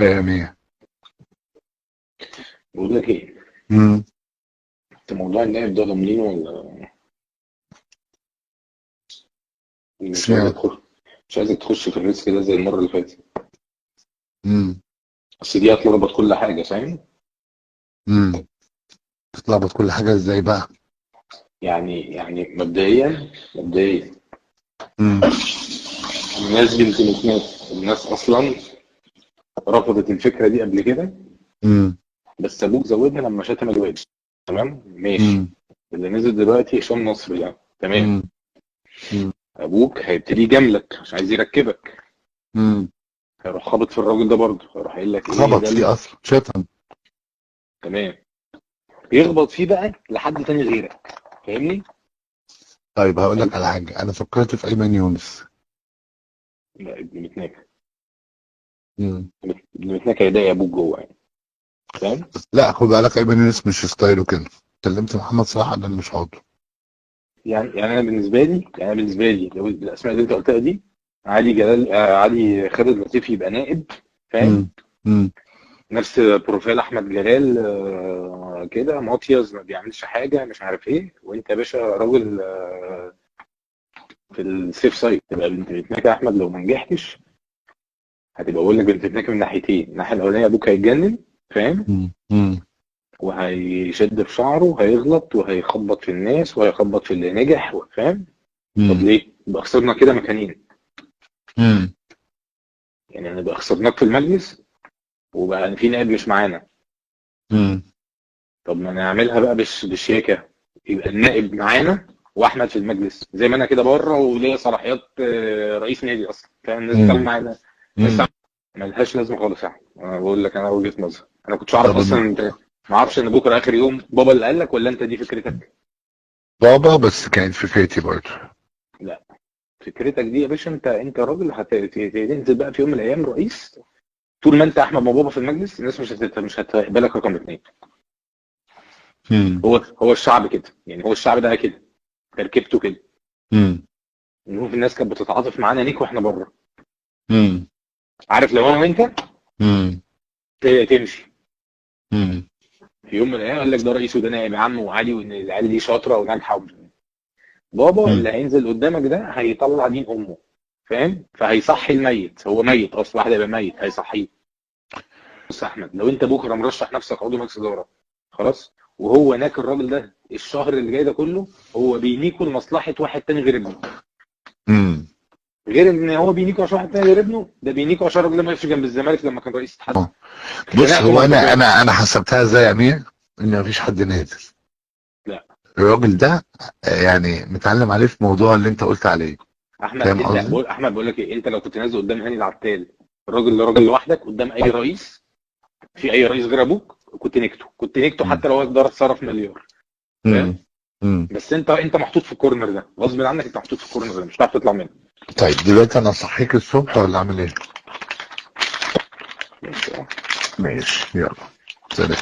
آمين. بقول لك ايه، امم انت موضوع النائب ده ضامنينه ولا مش عايزك سمعت. تخش؟ مش عايزك تخش في الريسك ده زي المره اللي فاتت. امم بس دي هتلخبط كل حاجه، فاهم؟ امم تتلخبط كل حاجة ازاي بقى؟ يعني مبدئيا امم الناس بنت ناس، الناس اصلا رفضت الفكره دي قبل كده، امم بس ابوك زودنا لما شتم الواد. تمام ماشي. امم اللي نزل دلوقتي هشام نصر يعني، تمام. امم امم ابوك هيبتدي يجاملك عشان عايز يركبك، امم هيروح خابط في الراجل ده برضه، هيروح قايل لك ايه خبط ده فيه اصلا شتم. تمام. يخبط فيه بقى لحد تاني غيرك، فاهمني؟ طيب هقول لك على حاجة، انا فكرت في ايمن يونس. لا، ابن متناكة. امم ابن متناكة يضايق ابوك جوه يعني، فاهم؟ لا خد بالك، ايمن يونس مش ستايله كده. كلمت محمد صلاح قال لي مش عاضه. يعني انا بالنسبه لي لو الاسماء اللي انت قلتها دي، علي جلال، علي خالد لطيف يبقى نائب، فاهم؟ امم امم نفس بروفيل احمد جلال، كده مطيز ما بيعملش حاجه مش عارف ايه، وانت يا باشا راجل في السيف سايد تبقى بنت متناكة. احمد لو ما نجحتش هتبقى بقول لك بنت متناكة من ناحيتين، الناحيه الاولانيه ابوك هيتجنن، فاهم؟ امم وهيشد في شعره وهيغلط وهيخبط في الناس وهيخبط في اللي نجح، فاهم؟ طب امم ليه؟ يبقى خسرنا كده مكانين. امم يعني هنبقى خسرناك في المجلس وبقى في نائب مش معانا. امم طب ما نعملها بقى بالشياكه، يبقى النائب معانا واحمد في المجلس زي ما انا كده بره وليا صلاحيات رئيس نادي اصلا، فاهم؟ الناس بتتعامل امم معانا، الناس امم ملهاش لازمه خالص يعني. انا بقول لك انا وجهه نظر، انا كنتش اعرف طب اصلا انت، ما اعرفش ان بكره اخر يوم بابا اللي قال لك ولا انت دي فكرتك. بابا بس كانت فكرتي برضه. لا، فكرتك دي يا باشا، انت راجل هتنزل بقى في يوم من الايام رئيس. طول ما انت احمد بابا في المجلس الناس مش هتقبلك رقم اثنين. امم هو الشعب كده يعني، هو الشعب ده كده، تركيبته كده. امم نشوف الناس كانت بتتعاطف معانا ليك واحنا بره. امم عارف لو انا وانت امم تمشي امم في يوم من الايام قال لك ده رئيس وده نائب عم وعادي، وان العيال دي شاطره وناجحه بابا اللي هينزل قدامك ده هيطلع دين امه، فاهم؟ فهيصحي الميت، هو ميت اصلا، واحد يبقى ميت هيصحيه. بص يا احمد، لو انت بكره مرشح نفسك عضو مجلس اداره، خلاص، وهو هناك الراجل ده الشهر اللي جاي ده كله هو بينيكوا لمصلحه واحد تاني غير ابنه. امم غير ان هو بينيكوا عشان واحد تاني غير ابنه، ده بينيكوا عشان الراجل ده ما يقفش جنب الزمالك لما كان رئيس اتحاد. بص، خناقته هو انا منطقيه. انا انا حسبتها ازاي يا امير؟ ان مفيش حد نازل. لا الراجل ده يعني متعلم عليه في موضوع اللي انت قلت عليه. احمد، فاهم قصدي؟ احمد بقول لك ايه، انت لو كنت نازل قدام هاني العتال، الراجل ده راجل لوحدك قدام اي رئيس، في اي رئيس غير ابوك كنت نكته مم. حتى لو هو اداره اتصرف مليار، فاهم؟ مم. مم. بس انت محطوط في الكورنر ده غصب عنك، انت محطوط في الكورنر ده مش هتعرف تطلع منه. طيب دلوقتي انا اصحيك الصبح ولا اعمل ايه؟ بس ماشي، يلا، سلام.